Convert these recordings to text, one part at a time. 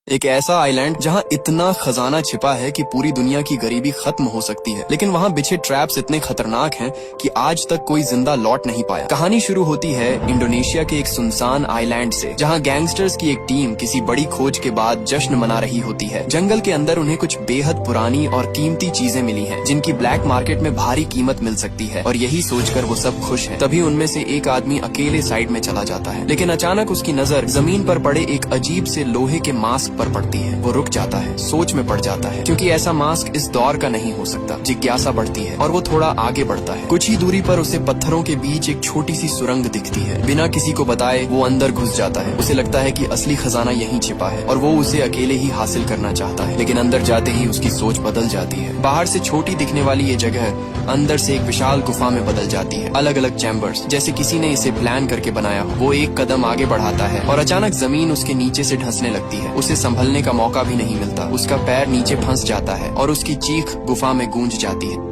एक ऐसा आइलैंड जहाँ इतना खजाना छिपा है कि पूरी दुनिया की गरीबी खत्म हो सकती है, लेकिन वहाँ बिछे ट्रैप्स इतने खतरनाक हैं कि आज तक कोई जिंदा लौट नहीं पाया। कहानी शुरू होती है इंडोनेशिया के एक सुनसान आइलैंड से, जहाँ गैंगस्टर्स की एक टीम किसी बड़ी खोज के बाद जश्न मना रही होती है। जंगल के अंदर उन्हें कुछ बेहद पुरानी और कीमती चीजें मिली हैं, जिनकी ब्लैक मार्केट में भारी कीमत मिल सकती है, और यही सोचकर वो सब खुश हैं। तभी उनमें से एक आदमी अकेले साइड में चला जाता है, लेकिन अचानक उसकी नजर जमीन पर पड़े एक अजीब से लोहे के मास्क पर पड़ती है। वो रुक जाता है, सोच में पड़ जाता है, क्योंकि ऐसा मास्क इस दौर का नहीं हो सकता। जिज्ञासा बढ़ती है और वो थोड़ा आगे बढ़ता है। कुछ ही दूरी पर उसे पत्थरों के बीच एक छोटी सी सुरंग दिखती है। बिना किसी को बताए वो अंदर घुस जाता है। उसे लगता है कि असली खजाना यहीं छिपा है और वो उसे अकेले ही हासिल करना चाहता है, लेकिन अंदर जाते ही उसकी सोच बदल जाती है। बाहर से छोटी दिखने वाली ये जगह अंदर से एक विशाल गुफा में बदल जाती है। अलग अलग चैम्बर्स, जैसे किसी ने इसे प्लान करके बनाया हो। वो एक कदम आगे बढ़ाता है और अचानक जमीन उसके नीचे से धंसने लगती है। उसे संभलने का मौका भी नहीं मिलता। उसका पैर नीचे फंस जाता है और उसकी चीख गुफा में गूंज जाती है।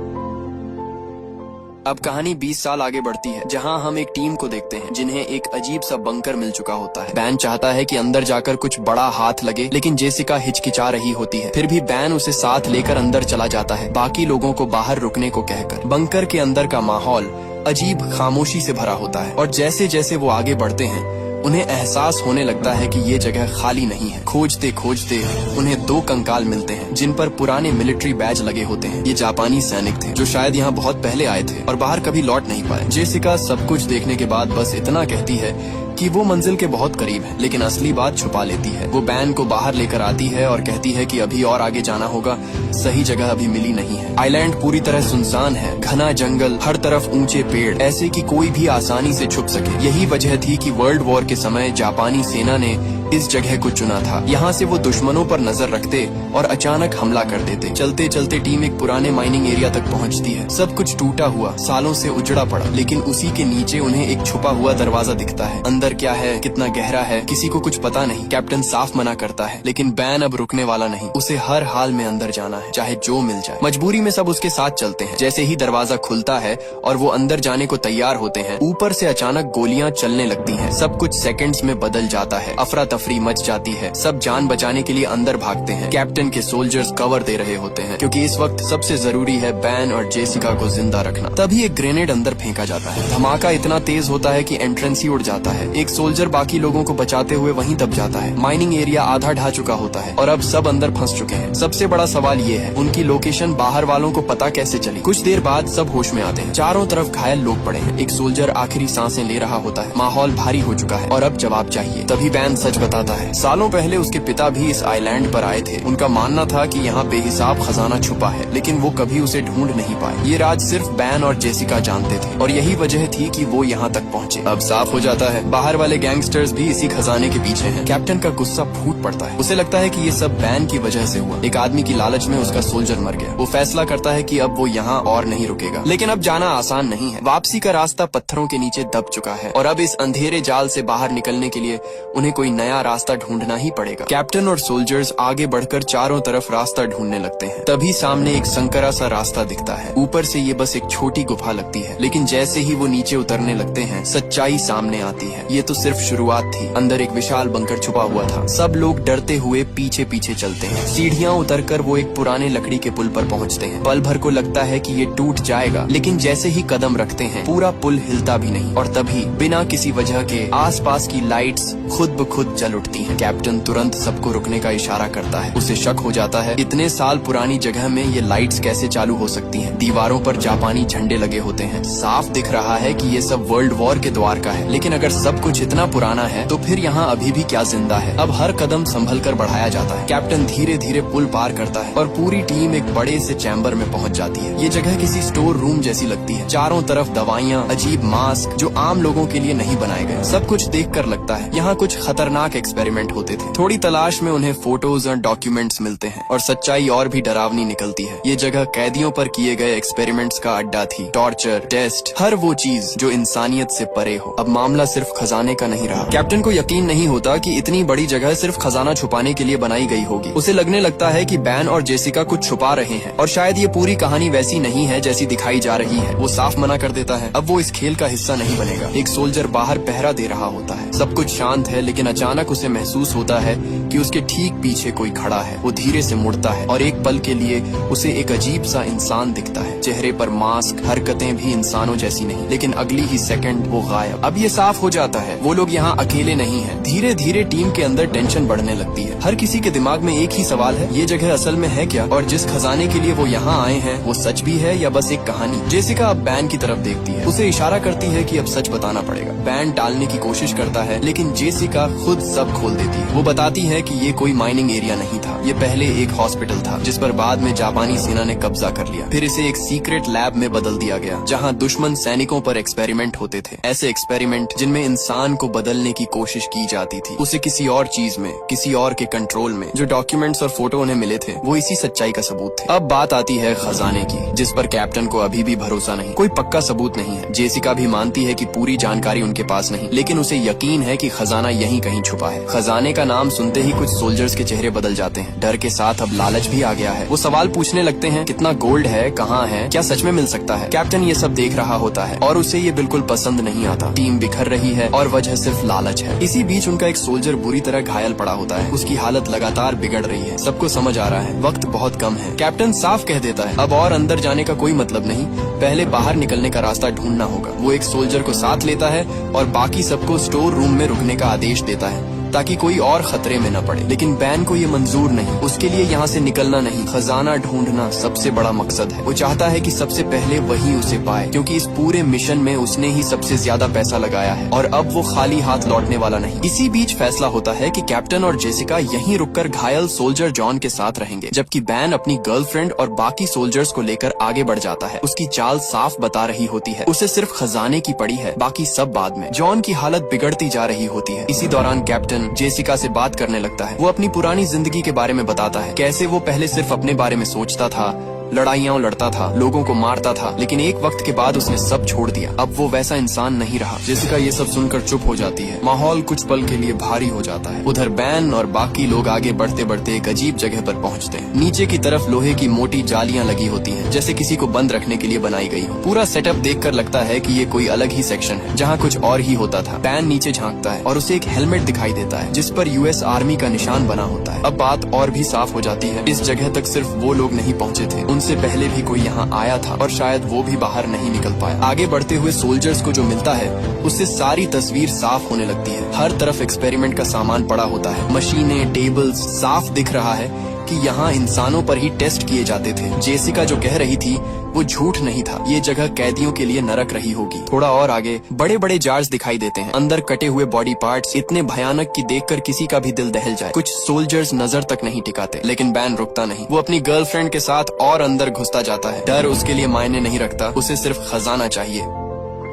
अब कहानी 20 साल आगे बढ़ती है, जहां हम एक टीम को देखते हैं जिन्हें एक अजीब सा बंकर मिल चुका होता है। बैन चाहता है कि अंदर जाकर कुछ बड़ा हाथ लगे, लेकिन जेसिका हिचकिचा रही होती है। फिर भी बैन उसे साथ लेकर अंदर चला जाता है, बाकी लोगों को बाहर रुकने को कहकर। बंकर के अंदर का माहौल अजीब खामोशी से भरा होता है, और जैसे जैसे वो आगे बढ़ते हैं उन्हें एहसास होने लगता है कि ये जगह खाली नहीं है। खोजते खोजते उन्हें 2 कंकाल मिलते हैं, जिन पर पुराने मिलिट्री बैज लगे होते हैं। ये जापानी सैनिक थे जो शायद यहाँ बहुत पहले आए थे और बाहर कभी लौट नहीं पाए। जेसिका सब कुछ देखने के बाद बस इतना कहती है कि वो मंजिल के बहुत करीब है, लेकिन असली बात छुपा लेती है। वो बैन को बाहर लेकर आती है और कहती है कि अभी और आगे जाना होगा, सही जगह अभी मिली नहीं है। आइलैंड पूरी तरह सुनसान है, घना जंगल, हर तरफ ऊंचे पेड़, ऐसे कि कोई भी आसानी से छुप सके। यही वजह थी कि वर्ल्ड वॉर के समय जापानी सेना ने इस जगह को चुना था। यहाँ से वो दुश्मनों पर नजर रखते और अचानक हमला कर देते। चलते चलते टीम एक पुराने माइनिंग एरिया तक पहुँचती है। सब कुछ टूटा हुआ, सालों से उजड़ा पड़ा, लेकिन उसी के नीचे उन्हें एक छुपा हुआ दरवाजा दिखता है। अंदर क्या है, कितना गहरा है, किसी को कुछ पता नहीं। कैप्टन साफ मना करता है, लेकिन बैन अब रुकने वाला नहीं। उसे हर हाल में अंदर जाना है, चाहे जो मिल जाए। मजबूरी में सब उसके साथ चलते हैं। जैसे ही दरवाजा खुलता है और वो अंदर जाने को तैयार होते हैं, ऊपर से अचानक गोलियां चलने लगती हैं। सब कुछ सेकंड्स में बदल जाता है। अफरा तफरी मच जाती है। सब जान बचाने के लिए अंदर भागते हैं। कैप्टन के सोल्जर्स कवर दे रहे होते हैं, क्योंकि इस वक्त सबसे जरूरी है बैन और जेसिका को जिंदा रखना। तभी एक ग्रेनेड अंदर फेंका जाता है। धमाका इतना तेज होता है कि एंट्रेंस ही उड़ जाता है। एक सोल्जर बाकी लोगों को बचाते हुए वहीं दब जाता है। माइनिंग एरिया आधा ढह चुका होता है और अब सब अंदर फंस चुके हैं। सबसे बड़ा सवाल ये है, उनकी लोकेशन बाहर वालों को पता कैसे चली। कुछ देर बाद सब होश में आते हैं। चारों तरफ घायल लोग पड़े हैं। एक सोल्जर आखिरी सांसें ले रहा होता है। माहौल भारी हो चुका है और अब जवाब चाहिए। तभी बैन सच बताता है, सालों पहले उसके पिता भी इस आइलैंड पर आए थे। उनका मानना था कि यहाँ बेहिसाब खजाना छुपा है, लेकिन वो कभी उसे ढूंढ नहीं पाए। ये राज सिर्फ बैन और जेसिका जानते थे, और यही वजह थी कि वो यहाँ तक पहुँचे। अब साफ हो जाता है, बाहर वाले गैंगस्टर्स भी इसी खजाने के पीछे हैं। कैप्टन का गुस्सा फूट पड़ता है। उसे लगता है कि ये सब बैन की वजह से हुआ। एक आदमी की लालच में उसका सोल्जर मर गया। वो फैसला करता है कि अब वो यहाँ और नहीं रुकेगा, लेकिन अब जाना आसान नहीं है। वापसी का रास्ता पत्थरों के नीचे दब चुका है, और अब इस अंधेरे जाल से बाहर निकलने के लिए उन्हें कोई नया रास्ता ढूंढना ही पड़ेगा। कैप्टन और सोल्जर्स आगे बढ़कर चारों तरफ रास्ता ढूंढने लगते हैं। तभी सामने एक संकरा सा रास्ता दिखता है। ऊपर से ये बस एक छोटी गुफा लगती है, लेकिन जैसे ही वो नीचे उतरने लगते हैं, सच्चाई सामने आती है। ये तो सिर्फ शुरुआत थी। अंदर एक विशाल बंकर छुपा हुआ था। सब लोग डरते हुए पीछे पीछे चलते हैं। सीढ़ियाँ उतरकर वो एक पुराने लकड़ी के पुल पर पहुँचते हैं। पल भर को लगता है कि ये टूट जाएगा, लेकिन जैसे ही कदम रखते हैं, पूरा पुल हिलता भी नहीं, और तभी बिना किसी वजह के आसपास की लाइट्स खुद ब खुद जल उठती हैं। कैप्टन तुरंत सबको रुकने का इशारा करता है। उसे शक हो जाता है, इतने साल पुरानी जगह में ये लाइट्स कैसे चालू हो सकती हैं? दीवारों पर जापानी झंडे लगे होते हैं। साफ दिख रहा है कि ये सब वर्ल्ड वॉर के द्वार का है, लेकिन अगर सब कुछ इतना पुराना है तो फिर यहाँ अभी भी क्या जिंदा है? अब हर कदम संभल कर बढ़ाया जाता है। कैप्टन धीरे धीरे पुल पार करता है और पूरी टीम एक बड़े से चैम्बर में पहुँच जाती है। ये जगह किसी स्टोर रूम जैसी लगती है। चारों तरफ दवाइयाँ, अजीब मास्क जो आम लोगों के लिए नहीं बनाए गए। सब कुछ देखकर लगता है यहाँ कुछ खतरनाक एक्सपेरिमेंट होते थे। थोड़ी तलाश में उन्हें फोटोज और डॉक्यूमेंट्स मिलते हैं, और सच्चाई और भी डरावनी निकलती है। ये जगह कैदियों पर किए गए एक्सपेरिमेंट्स का अड्डा थी। टॉर्चर, टेस्ट, हर वो चीज जो इंसानियत से परे हो। अब मामला सिर्फ खजाने का नहीं रहा। कैप्टन को यकीन नहीं होता कि इतनी बड़ी जगह सिर्फ खजाना छुपाने के लिए बनाई गई होगी। उसे लगने लगता है कि बैन और जेसिका कुछ छुपा रहे हैं, और शायद ये पूरी कहानी वैसी नहीं है जैसी दिखाई जा रही है। वो साफ मना कर देता है, अब वो इस खेल का हिस्सा नहीं बनेगा। एक सोल्जर बाहर पहरा दे रहा होता है। सब कुछ शांत है, लेकिन अचानक उसे महसूस होता है कि उसके ठीक पीछे कोई खड़ा है। वो धीरे से मुड़ता है और एक पल के लिए उसे एक अजीब सा इंसान दिखता है। चेहरे पर मास्क, हरकतें भी इंसानों जैसी नहीं, लेकिन अगली ही सेकंड वो गायब। अब ये साफ हो जाता है वो लोग यहाँ अकेले नहीं हैं। धीरे धीरे टीम के अंदर टेंशन बढ़ने लगती है। हर किसी के दिमाग में एक ही सवाल है, ये जगह असल में है क्या, और जिस खजाने के लिए वो यहाँ आए हैं वो सच भी है या बस एक कहानी। जेसिका अब बैन की तरफ देखती है, उसे इशारा करती है कि अब सच बताना पड़ेगा। बैन टालने की कोशिश करता है, लेकिन जेसिका खुद सब खोल देती है। वो बताती है कि ये कोई माइनिंग एरिया नहीं था, ये पहले एक हॉस्पिटल था जिस पर बाद में जापानी सेना ने कब्जा कर लिया। फिर इसे एक सीक्रेट लैब में बदल दिया गया जहाँ दुश्मन सैनिकों पर एक्सपेरिमेंट होते थे। ऐसे एक्सपेरिमेंट जिनमें इंसान को बदलने की कोशिश की जाती थी, उसे किसी और चीज में, किसी और के कंट्रोल में। जो डॉक्यूमेंट्स और फोटो उन्हें मिले थे वो इसी सच्चाई का सबूत थे। अब बात आती है खजाने की, जिस पर कैप्टन को अभी भी भरोसा नहीं, कोई पक्का सबूत नहीं है। जेसिका भी मानती है कि पूरी जानकारी उनके पास नहीं, लेकिन उसे यकीन है कि खजाना यहीं कहीं छुपा है। खजाने का नाम सुनते ही कुछ सोल्जर्स के चेहरे बदल जाते हैं। डर के साथ अब लालच भी आ गया है। वो सवाल पूछने लगते हैं, कितना गोल्ड है, कहाँ है, क्या सच में मिल सकता है। कैप्टन ये सब देख रहा होता है और उसे ये बिल्कुल पसंद नहीं आता। टीम बिखर रही है और वजह सिर्फ लालच है। इसी बीच उनका एक सोल्जर बुरी तरह घायल पड़ा होता है। उसकी हालत लगातार बिगड़ रही है। सबको समझ आ रहा है वक्त बहुत कम है। कैप्टन साफ कह देता है, अब और अंदर जाने का कोई मतलब नहीं, पहले बाहर निकलने का रास्ता ढूंढना होगा। वो एक सोल्जर को साथ लेता है और बाकी सबको स्टोर रूम में रुकने का आदेश देता है ताकि कोई और खतरे में न पड़े। लेकिन बैन को ये मंजूर नहीं। उसके लिए यहाँ से निकलना नहीं, खजाना ढूंढना सबसे बड़ा मकसद है। वो चाहता है कि सबसे पहले वही उसे पाए, क्योंकि इस पूरे मिशन में उसने ही सबसे ज्यादा पैसा लगाया है और अब वो खाली हाथ लौटने वाला नहीं। इसी बीच फैसला होता है कि कैप्टन और जेसिका यहीं रुककर घायल सोल्जर जॉन के साथ रहेंगे, जबकि बैन अपनी गर्लफ्रेंड और बाकी सोल्जर्स को लेकर आगे बढ़ जाता है। उसकी चाल साफ बता रही होती है, उसे सिर्फ खजाने की पड़ी है, बाकी सब बाद में। जॉन की हालत बिगड़ती जा रही होती है। इसी दौरान कैप्टन जेसिका से बात करने लगता है। वो अपनी पुरानी जिंदगी के बारे में बताता है, कैसे वो पहले सिर्फ अपने बारे में सोचता था, लड़ाइयाँ लड़ता था, लोगों को मारता था, लेकिन एक वक्त के बाद उसने सब छोड़ दिया। अब वो वैसा इंसान नहीं रहा। जेसिका ये सब सुनकर चुप हो जाती है। माहौल कुछ पल के लिए भारी हो जाता है। उधर बैन और बाकी लोग आगे बढ़ते बढ़ते एक अजीब जगह पर पहुंचते हैं। नीचे की तरफ लोहे की मोटी जालियां लगी होती हैं, जैसे किसी को बंद रखने के लिए बनाई गई हो। पूरा सेटअप देखकर लगता है कि ये कोई अलग ही सेक्शन है जहाँ कुछ और ही होता था। बैन नीचे झांकता है और उसे एक हेलमेट दिखाई देता है जिस पर यूएस आर्मी का निशान बना होता है। अब बात और भी साफ हो जाती है। इस जगह तक सिर्फ वो लोग नहीं पहुँचे थे, उनसे पहले भी कोई यहाँ आया था और शायद वो भी बाहर नहीं निकल पाया। आगे बढ़ते हुए सोल्जर्स को जो मिलता है उससे सारी तस्वीर साफ होने लगती है। हर तरफ एक्सपेरिमेंट का सामान पड़ा होता है, मशीनें, टेबल्स, साफ दिख रहा है कि यहाँ इंसानों पर ही टेस्ट किए जाते थे। जेसिका जो कह रही थी वो झूठ नहीं था। ये जगह कैदियों के लिए नरक रही होगी। थोड़ा और आगे बड़े बड़े जार्स दिखाई देते हैं, अंदर कटे हुए बॉडी पार्ट्स इतने भयानक कि देखकर किसी का भी दिल दहल जाए। कुछ सोल्जर्स नजर तक नहीं टिकाते, लेकिन बैन रुकता नहीं। वो अपनी गर्लफ्रेंड के साथ और अंदर घुसता जाता है। डर उसके लिए मायने नहीं रखता, उसे सिर्फ खजाना चाहिए।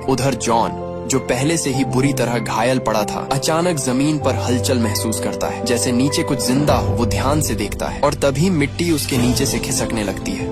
उधर जॉन, जो पहले से ही बुरी तरह घायल पड़ा था, अचानक जमीन पर हलचल महसूस करता है, जैसे नीचे कुछ जिंदा हो। वो ध्यान से देखता है और तभी मिट्टी उसके नीचे से खिसकने लगती है।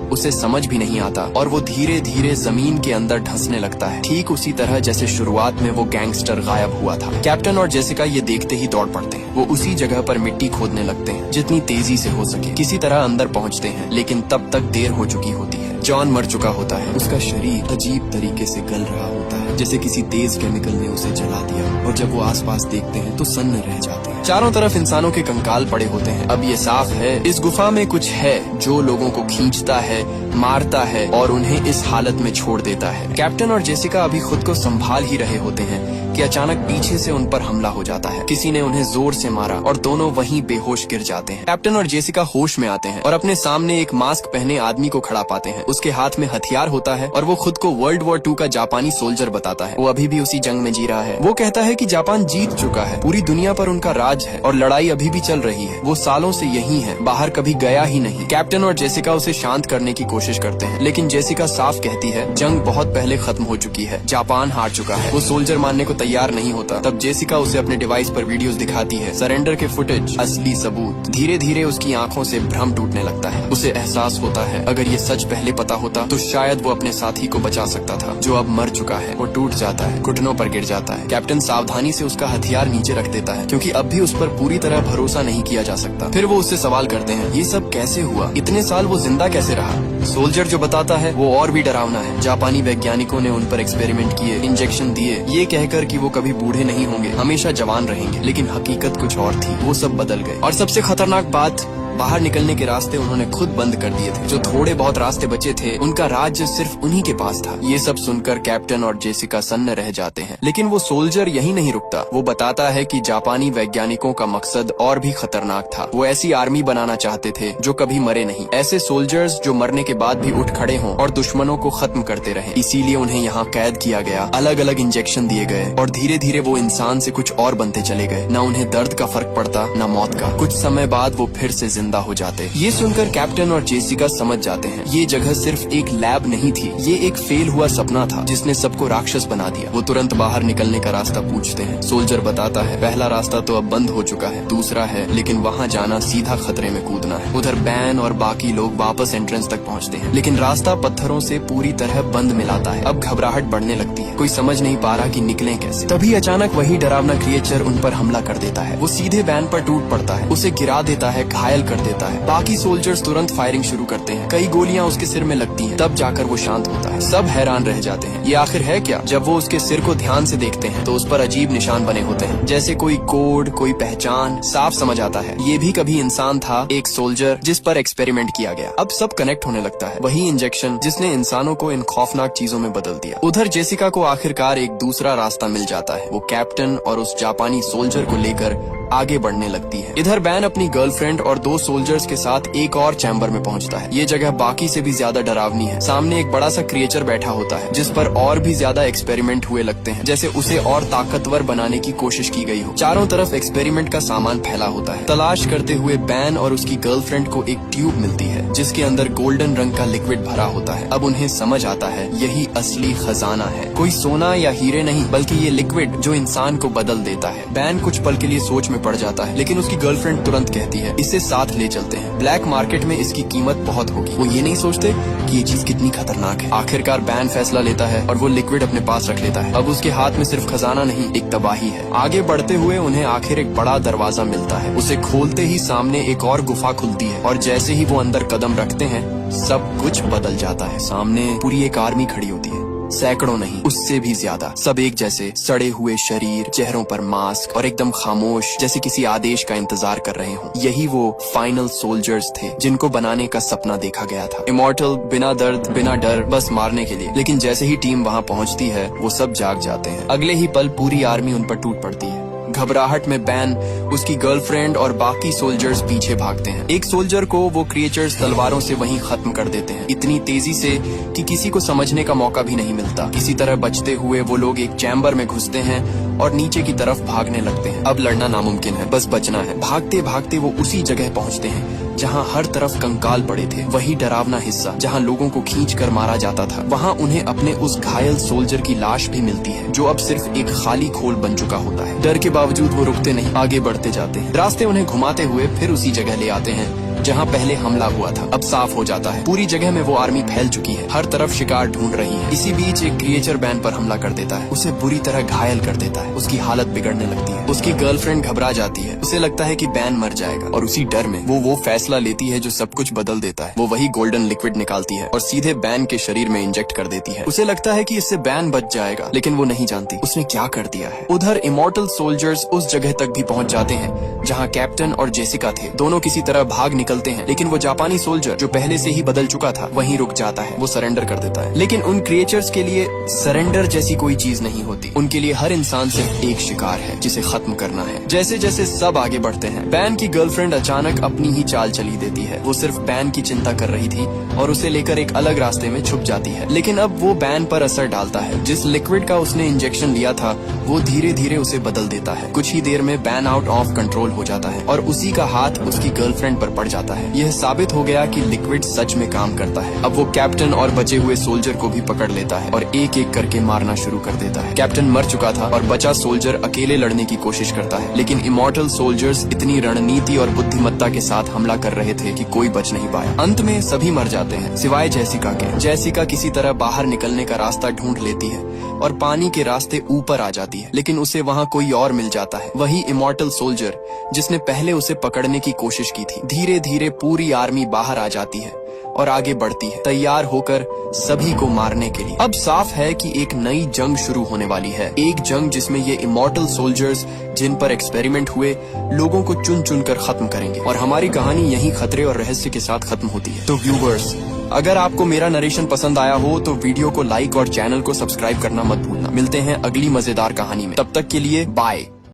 उसे समझ भी नहीं आता और वो धीरे धीरे जमीन के अंदर धंसने लगता है, ठीक उसी तरह जैसे शुरुआत में वो गैंगस्टर गायब हुआ था। कैप्टन और जेसिका ये देखते ही दौड़ पड़ते हैं। वो उसी जगह पर मिट्टी खोदने लगते हैं, जितनी तेजी से हो सके। किसी तरह अंदर पहुंचते हैं, लेकिन तब तक देर हो चुकी होती है। जॉन मर चुका होता है। उसका शरीर अजीब तरीके से गल रहा होता है, जैसे किसी तेज केमिकल ने उसे जला दिया। और जब वो आसपास देखते हैं तो सन्न रह जाते हैं। चारों तरफ इंसानों के कंकाल पड़े होते हैं। अब ये साफ है, इस गुफा में कुछ है जो लोगों को खींचता है, मारता है और उन्हें इस हालत में छोड़ देता है। कैप्टन और जेसिका अभी खुद को संभाल ही रहे होते हैं कि अचानक पीछे से उन पर हमला हो जाता है। किसी ने उन्हें जोर से मारा और दोनों वहीं बेहोश गिर जाते हैं। कैप्टन और जेसिका होश में आते हैं और अपने सामने एक मास्क पहने आदमी को खड़ा पाते हैं। उसके हाथ में हथियार होता है और वो खुद को वर्ल्ड वॉर 2 का जापानी सोल्जर बताता है। वो अभी भी उसी जंग में जी रहा है। वो कहता है कि जापान जीत चुका है, पूरी दुनिया पर उनका राज है और लड़ाई अभी भी चल रही है। वो सालों से यही है, बाहर कभी गया ही नहीं। कैप्टन और जेसिका उसे शांत करने की कोशिश करते हैं, लेकिन जेसिका साफ कहती है जंग बहुत पहले खत्म हो चुकी है, जापान हार चुका है। वो सोल्जर मानने को तैयार नहीं होता। तब जेसिका उसे अपने डिवाइस पर वीडियोस दिखाती है, सरेंडर के फुटेज, असली सबूत। धीरे धीरे उसकी आंखों से भ्रम टूटने लगता है। उसे एहसास होता है अगर ये सच पहले पता होता तो शायद वो अपने साथी को बचा सकता था, जो अब मर चुका है। वो टूट जाता है, घुटनों पर गिर जाता है। कैप्टन सावधानी से उसका हथियार नीचे रख देता है, क्योंकि अब भी उस पर पूरी तरह भरोसा नहीं किया जा सकता। फिर वो उससे सवाल करते हैं, ये सब कैसे हुआ, इतने साल वो जिंदा कैसे रहा। सोल्जर जो बताता है वो और भी डरावना है। जापानी वैज्ञानिकों ने उन पर एक्सपेरिमेंट किए, इंजेक्शन दिए, ये कहकर कि वो कभी बूढ़े नहीं होंगे, हमेशा जवान रहेंगे। लेकिन हकीकत कुछ और थी, वो सब बदल गए। और सबसे खतरनाक बात, बाहर निकलने के रास्ते उन्होंने खुद बंद कर दिए थे। जो थोड़े बहुत रास्ते बचे थे, उनका राज्य सिर्फ उन्हीं के पास था। ये सब सुनकर कैप्टन और जेसिका सन्न रह जाते हैं। लेकिन वो सोल्जर यही नहीं रुकता। वो बताता है कि जापानी वैज्ञानिकों का मकसद और भी खतरनाक था। वो ऐसी आर्मी बनाना चाहते थे जो कभी मरे नहीं, ऐसे सोल्जर्स जो मरने के बाद भी उठ खड़े हों और दुश्मनों को खत्म करते रहे। इसीलिए उन्हें यहाँ कैद किया गया, अलग अलग इंजेक्शन दिए गए और धीरे धीरे वो इंसान से कुछ और बनते चले गए। न उन्हें दर्द का फर्क पड़ता, न मौत का। कुछ समय बाद वो फिर से जिंदा हो जाते। ये सुनकर कैप्टन और जेसिका समझ जाते हैं, ये जगह सिर्फ एक लैब नहीं थी, ये एक फेल हुआ सपना था जिसने सबको राक्षस बना दिया। वो तुरंत बाहर निकलने का रास्ता पूछते हैं। सोल्जर बताता है, पहला रास्ता तो अब बंद हो चुका है, दूसरा है, लेकिन वहाँ जाना सीधा खतरे में कूदना है। उधर बैन और बाकी लोग वापस एंट्रेंस तक पहुँचते हैं, लेकिन रास्ता पत्थरों से पूरी तरह बंद मिलाता है। अब घबराहट बढ़ने लगती है, कोई समझ नहीं पा रहा कि निकलें कैसे। तभी अचानक वही डरावना क्रिएचर उन पर हमला कर देता है। वो सीधे बैन पर टूट पड़ता है, उसे गिरा देता है, घायल कर देता है। बाकी सोल्जर्स तुरंत फायरिंग शुरू करते हैं। कई गोलियां उसके सिर में लगती हैं, तब जाकर वो शांत होता है। सब हैरान रह जाते हैं, ये आखिर है क्या। जब वो उसके सिर को ध्यान से देखते हैं तो उस पर अजीब निशान बने होते हैं, जैसे कोई कोड, कोई पहचान। साफ समझ आता है ये भी कभी इंसान था, एक सोल्जर जिस पर एक्सपेरिमेंट किया गया। अब सब कनेक्ट होने लगता है, वही इंजेक्शन जिसने इंसानों को इन खौफनाक चीजों में बदल दिया। उधर जेसिका को आखिरकार एक दूसरा रास्ता मिल जाता है। वो कैप्टन और उस जापानी सोल्जर को लेकर आगे बढ़ने लगती है। इधर बैन अपनी गर्लफ्रेंड और 2 सोल्जर्स के साथ एक और चैम्बर में पहुंचता है। ये जगह बाकी से भी ज्यादा डरावनी है। सामने एक बड़ा सा क्रिएचर बैठा होता है जिस पर और भी ज्यादा एक्सपेरिमेंट हुए लगते हैं, जैसे उसे और ताकतवर बनाने की कोशिश की गई हो। चारों तरफ एक्सपेरिमेंट का सामान फैला होता है। तलाश करते हुए बैन और उसकी गर्लफ्रेंड को एक ट्यूब मिलती है जिसके अंदर गोल्डन रंग का लिक्विड भरा होता है। अब उन्हें समझ आता है यही असली खजाना है, कोई सोना या हीरे नहीं, बल्कि ये लिक्विड जो इंसान को बदल देता है। बैन कुछ पल के लिए सोच पड़ जाता है, लेकिन उसकी गर्लफ्रेंड तुरंत कहती है, इसे साथ ले चलते हैं, ब्लैक मार्केट में इसकी कीमत बहुत होगी। वो ये नहीं सोचते कि ये चीज कितनी खतरनाक है। आखिरकार बैन फैसला लेता है और वो लिक्विड अपने पास रख लेता है। अब उसके हाथ में सिर्फ खजाना नहीं, एक तबाही है। आगे बढ़ते हुए उन्हें आखिर एक बड़ा दरवाजा मिलता है। उसे खोलते ही सामने एक और गुफा खुलती है और जैसे ही वो अंदर कदम रखते हैं सब कुछ बदल जाता है। सामने पूरी एक आर्मी खड़ी होती है, सैकड़ों नहीं, उससे भी ज्यादा। सब एक जैसे, सड़े हुए शरीर, चेहरों पर मास्क और एकदम खामोश, जैसे किसी आदेश का इंतजार कर रहे हों। यही वो फाइनल सोल्जर्स थे जिनको बनाने का सपना देखा गया था। इमॉर्टल, बिना दर्द, बिना डर, बस मारने के लिए। लेकिन जैसे ही टीम वहाँ पहुँचती है वो सब जाग जाते हैं। अगले ही पल पूरी आर्मी उन पर टूट पड़ती है। घबराहट में बैन, उसकी गर्लफ्रेंड और बाकी सोल्जर्स पीछे भागते हैं। एक सोल्जर को वो क्रिएचर्स तलवारों से वहीं खत्म कर देते हैं, इतनी तेजी से कि किसी को समझने का मौका भी नहीं मिलता। किसी तरह बचते हुए वो लोग एक चैम्बर में घुसते हैं और नीचे की तरफ भागने लगते हैं। अब लड़ना नामुमकिन है, बस बचना है। भागते भागते वो उसी जगह पहुंचते हैं जहां हर तरफ कंकाल पड़े थे। वही डरावना हिस्सा जहां लोगों को खींचकर मारा जाता था। वहां उन्हें अपने उस घायल सोल्जर की लाश भी मिलती है जो अब सिर्फ एक खाली खोल बन चुका होता है। डर के बावजूद वो रुकते नहीं, आगे बढ़ते जाते हैं। रास्ते उन्हें घुमाते हुए फिर उसी जगह ले आते हैं जहां पहले हमला हुआ था। अब साफ हो जाता है, पूरी जगह में वो आर्मी फैल चुकी है, हर तरफ शिकार ढूंढ रही है। इसी बीच एक क्रिएचर बैन पर हमला कर देता है, उसे बुरी तरह घायल कर देता है। उसकी हालत बिगड़ने लगती है। उसकी गर्लफ्रेंड घबरा जाती है, उसे लगता है कि बैन मर जाएगा और उसी डर में वो फैसला लेती है जो सब कुछ बदल देता है। वो वही गोल्डन लिक्विड निकालती है और सीधे बैन के शरीर में इंजेक्ट कर देती है। उसे लगता है कि इससे बैन बच जाएगा, लेकिन वो नहीं जानती उसने क्या कर दिया है। उधर इमॉर्टल सोल्जर्स उस जगह तक भी पहुंच जाते हैं जहां कैप्टन और जेसिका थे। दोनों किसी तरह भाग निकलते हैं, लेकिन वो जापानी सोल्जर जो पहले से ही बदल चुका था वहीं रुक जाता है। वो सरेंडर कर देता है। लेकिन उन क्रिएचर्स के लिए सरेंडर जैसी कोई चीज नहीं होती। उनके लिए हर इंसान सिर्फ एक शिकार है जिसे खत्म करना है। जैसे जैसे सब आगे बढ़ते हैं, बैन की गर्लफ्रेंड अचानक अपनी ही चाल चली देती है। वो सिर्फ बैन की चिंता कर रही थी और उसे लेकर एक अलग रास्ते में छुप जाती है। लेकिन अब वो बैन पर असर डालता है। जिस लिक्विड का उसने इंजेक्शन लिया था वो धीरे धीरे उसे बदल देता है। कुछ ही देर में बैन आउट ऑफ कंट्रोल हो जाता है और उसी का हाथ उसकी गर्लफ्रेंड पर पड़ जाता है। यह साबित हो गया कि लिक्विड सच में काम करता है। अब वो कैप्टन और बचे हुए सोल्जर को भी पकड़ लेता है और एक एक करके मारना शुरू कर देता है। कैप्टन मर चुका था और बचा सोल्जर अकेले लड़ने की कोशिश करता है, लेकिन इमॉर्टल सोल्जर्स इतनी रणनीति और बुद्धिमत्ता के साथ हमला कर रहे थे कि कोई बच नहीं पाया। अंत में सभी मर जाते हैं सिवाय जेसिका के। जेसिका किसी तरह बाहर निकलने का रास्ता ढूंढ लेती है, और पानी के रास्ते ऊपर आ जाती है, लेकिन उसे वहाँ कोई और मिल जाता है, वही इमॉर्टल सोल्जर जिसने पहले उसे पकड़ने की कोशिश की थी। धीरे धीरे पूरी आर्मी बाहर आ जाती है और आगे बढ़ती है, तैयार होकर सभी को मारने के लिए। अब साफ है कि एक नई जंग शुरू होने वाली है, एक जंग जिसमें ये इमॉर्टल सोल्जर्स जिन पर एक्सपेरिमेंट हुए लोगों को चुन चुन कर खत्म करेंगे। और हमारी कहानी यही खतरे और रहस्य के साथ खत्म होती है। तो व्यूवर्स, अगर आपको मेरा नरेशन पसंद आया हो तो वीडियो को लाइक और चैनल को सब्सक्राइब करना मत भूलना। मिलते हैं अगली मजेदार कहानी में, तब तक के लिए बाय।